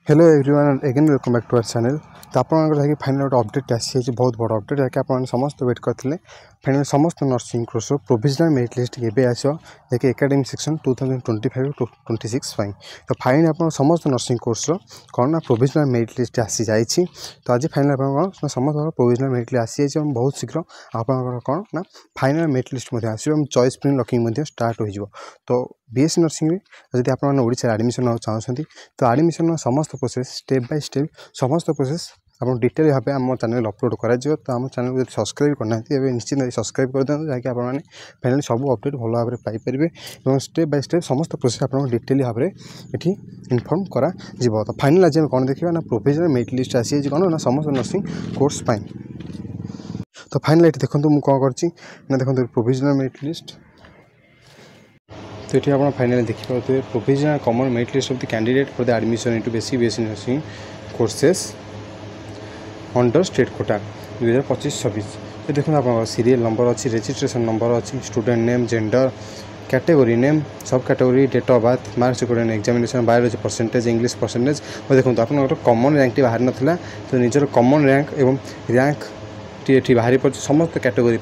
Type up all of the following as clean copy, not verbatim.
Hello everyone again welcome back to our channel. तो आप final गोटे अपडेट आसी बहुत बड़ अपडेट जैसे आप समस्त वेट करते फाइनाल समस्त nursing course provisional merit list के आसो जैसे एकेडमिक सेक्शन 2025 टू 26 तो फाइन आप समस्त नर्सिंग कोर्स कौन ना प्रोविजनल मेरिट लिस्ट आसी जाए। तो आज फाइनाल आप समस्त प्रोविजनल मेरिट लिस्ट आसी जाए बहुत शीघ्र आप कौन ना फाइनाल मेरिट लिस्ट आसो चॉइस प्रिंट लॉकिंग स्टार्ट हो। तो बीएससी नर्सिंग जब आप एडमिशन होना चाहते तो एडमिशन समस्त प्रोसेस स्टेप बाय स्टेप समस्त प्रोसेस आप डिटेल भाव आम चैनल अपलोड कर तो आम चैनल को सब्सक्राइब करना निश्चित सब्सक्राइब कर दिखाँ जहाँकि आपने फाइनाली सब अपडेट भल भाव में पाइपर और स्टेप बाय स्टेप समस्त प्रोसेस आप डिटेल भाव में ये इनफर्म करा। तो फाइनाल आज कौन देखा ना प्रोविजनल मेरिट लिस्ट आसी कौन ना समस्त नर्सिंग कोर्स। तो फाइनाल ये देखो मुझे कौन कर देखो प्रोविजनल मेरिट लिस्ट। तो ये आप फाइनाली देखिए provisional common merit list of the candidate for the admission into BSc nursing courses under state quota 2025-26। तो देखो आप सीरियल नंबर अच्छी रजिस्ट्रेशन नंबर अच्छी student name gender category name सब category date of birth marks record examination biology percentage English percentage और देखो आप common rank बाहर नाला तो निजर कॉमन रैंक एवं रैंक टी बाहरी पड़े समस्त category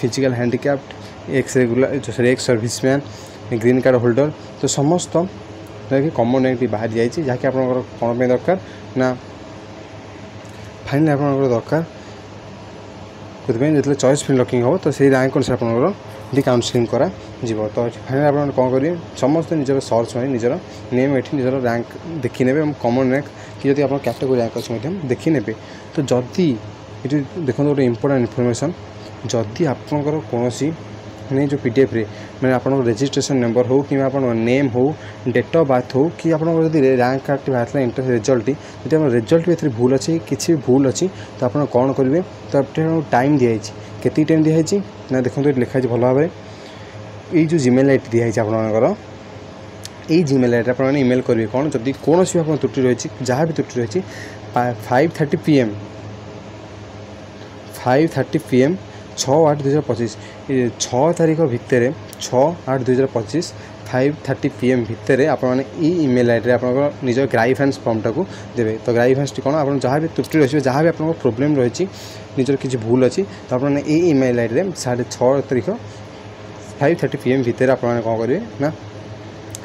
physical handicapped ex regular ex serviceman green card holder तो समस्त कॉमन रैंक बाहर जाए जहाँकि आप कौन दरकार ना फाइनाली आप दरकार जो चॉइस फिल्ड लॉकिंग हो तो सही रैंक अनुसार आप काउंसलिंग करा जीव। तो फाइनाली आप कौन करेंगे समस्त निजर सर्च मारी निजर नेम ये निजर रैंक देखी ने कॉमन रैंक कि जब आप कैटेगरी रैंक अच्छे देखी ने। तो जदि ये देखो गोटे इंपोर्टेंट इनफॉरमेशन जदि आपंकर कौन नहीं जो पीडीएफ रे मैंने आप रजिस्ट्रेशन नंबर हो कि नेम हो डेट ऑफ बर्थ हो कि आप रैंक कार्ड बाहर इंटर रिजल्ट जब आप रिजल्ट भी भूल अच्छी किसी भी भूल अच्छी तो आप कौन करेंगे तो टाइम दिखाई के टाइम दिखाई ना देखो ये लिखाई भल भाव ये जो जीमेल आईडी दिखाई आपंकर यही जीमेल आईडी आप इमेल करेंगे कौन जब कौन भी आप त्रुटि रही जहाँ भी त्रुटि रही 5:30 PM 6/8/2025 6 तारीख भितर 6/8/2025 5:30 PM भितर आपने ईमेल आईडी आप निज ग्राइफेंस फॉर्मटा को देवे। तो ग्राइफेंस कौन आप जहाँ भी त्रुटि रही जहाँ भी आप प्रोब्लेम रही निजर किसी भूल अच्छी तो आपने ईमेल आईडी 6:30 तारीख 5:30 PM भितर आपने कौन करेंगे ना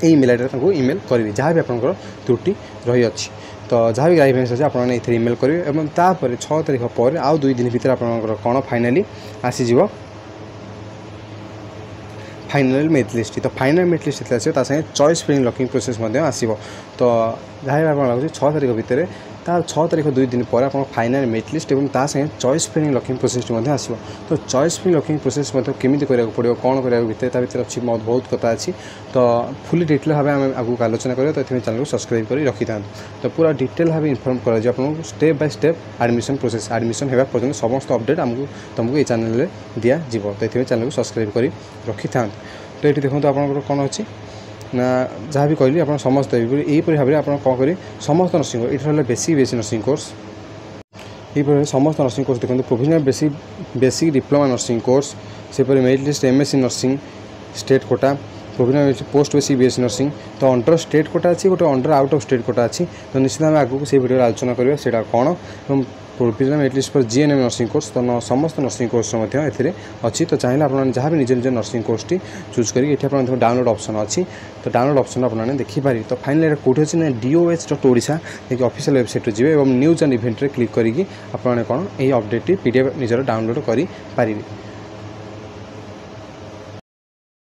ईमेल आईडी ईमेल करेंगे जहाँ भी आपंकर त्रुटि रही अच्छी। तो जहाँ भी ग्राइफेंस अच्छे आपने ये इमेल करेंगे और तापर 6 तारीख पर आउ 2 दिन भितर आपंकर कौन फाइनाली आसीज फाइनाल मेरिट लिस्ट। तो फाइनाल मेरिट लिस्ट आसो साथ चॉइस फिलिंग लॉकिंग प्रोसेस आसो। तो जहाँ भी आप लगे 6 तारीख भितर तार 6 तारीख 2 दिन पर आप फाइनाल मेरिट लिस्ट और साथ चॉइस फिलिंग लॉकिंग प्रोसेस आसो। तो चॉइस फिलिंग लॉकिंग प्रोसेस केमी करा पड़ो कौन करा भितर अच्छी बहुत कथा अच्छी। तो फुली डिटेल भाव आम आगे आलोचना करें तो ये चैनल को सब्सक्राइब कर रखी था। तो पूरा डिटेल भाव इनफर्म कर आपको step by step admission process admission होगा पर्यटन समस्त अपडेट आमको तुमको ये चैनल में दिज्व। तो ये चैनल को सब्सक्राइब कर रखी था। तो ये देखो आपंकर कौन अच्छी ना जहाँ भी कहली आप समस्त यहीपरि भाव में आप कौन करेंगे समस्त नर्सिंग ये रहा बेसिक बीएससी नर्सिंग कोर्स ये समस्त नर्सिंग कोर्स देखते provisional basic diploma nursing course separate merit list MSc nursing state quota provisional post basic BSc nursing. तो अंडर स्टेट कोटा अच्छी गोटे under out of state quota अच्छी। तो निश्चित आम आगे से वीडियो आलोचना करा से कौन provisional merit list for GNM nursing course. तो समस्त नर्सिंग कोर्स अच्छी। तो चाहिए आप जहाँ भी निज निज नर्सिंग कोर्स चूज करेंगे डाउनलोड ऑप्शन अच्छी। तो डाउनलोड ऑप्शन आपने देखिपारे। तो फाइनल कौटी अच्छी ना DOH.Odisha देखिए ऑफिशियल वेबसाइट जी और न्यूज एंड इवेंट क्लिक करके आपने कौन ये अपडेट पीडीएफ निजर डाउनलोड करें।